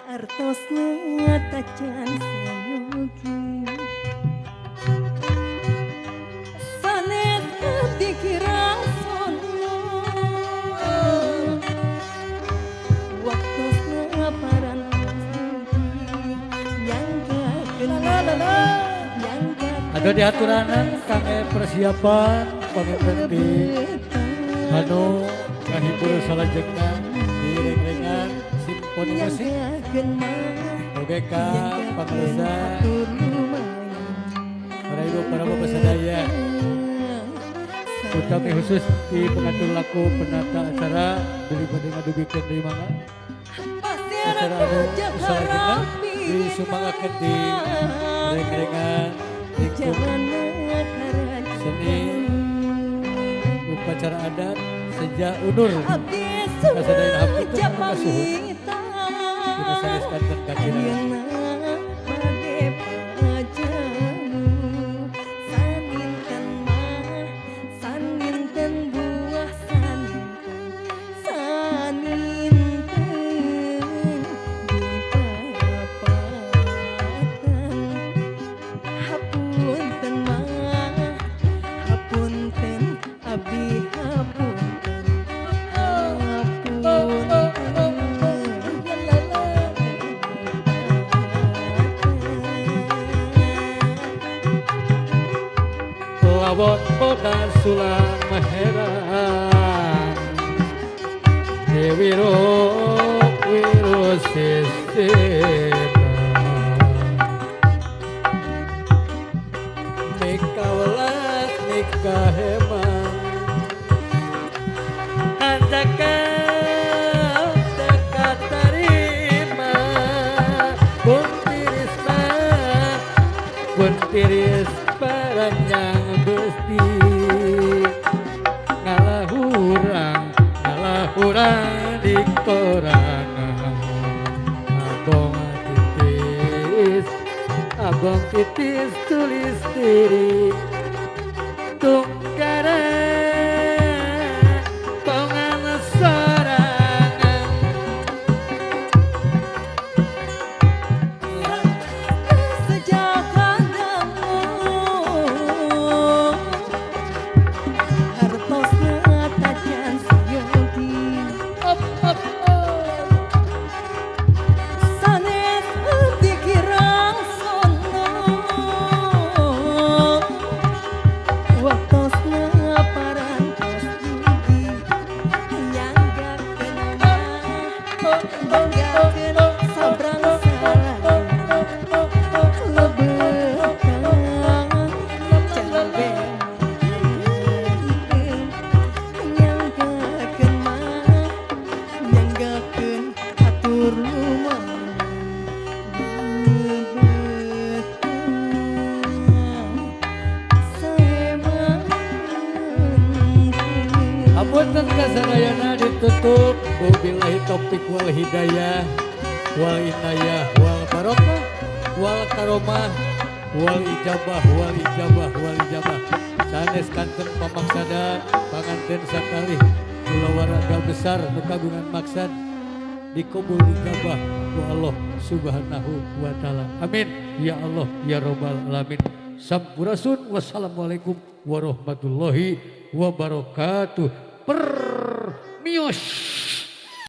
hartosna tacan sayogi sanes abdi kirasono waktosna parantos nyangka ada di aturanan kami persiapan pemimpin di Hanu ngahibur salajengna di reng-rengan simponi musik oke kak panglesa para ibu para bapak sadaya utami khusus di pengatur laku penata acara dari banding adubikan dari mana acara anu salajengna di sumangakeun di reng-rengan ikut seni upacara adat sejak unur kasadain hapunten makasuhun kita saneskan dan kakiran pawon boga sulang meheran Dewi Rok Wiru Sistina Nikah welas nikah hemang Anjakal dekat terima Pun tiris paranjang besti Ngalah hurang di korangan Abang titis tulis diri Tungkara Pongan sorangan Sejak padamu hartosna tajan sayogi sanes dikirang sono waktosna parantos dugi nyanggakeun mah banggakeun sabrang salah Apunten kasadayana ditutup wabillahi taufik wal hidayah wal inayah wal barokah wal karomah wal ijabah sanes kanten pamaksada panganten sakali kula waraga besar nu kagungan maksad dikabul ijabah ku Allah subhanahu wa taala amin ya Allah ya rabbal alamin sampurasun wassalamualaikum warahmatullahi wabarakatuh. Permios.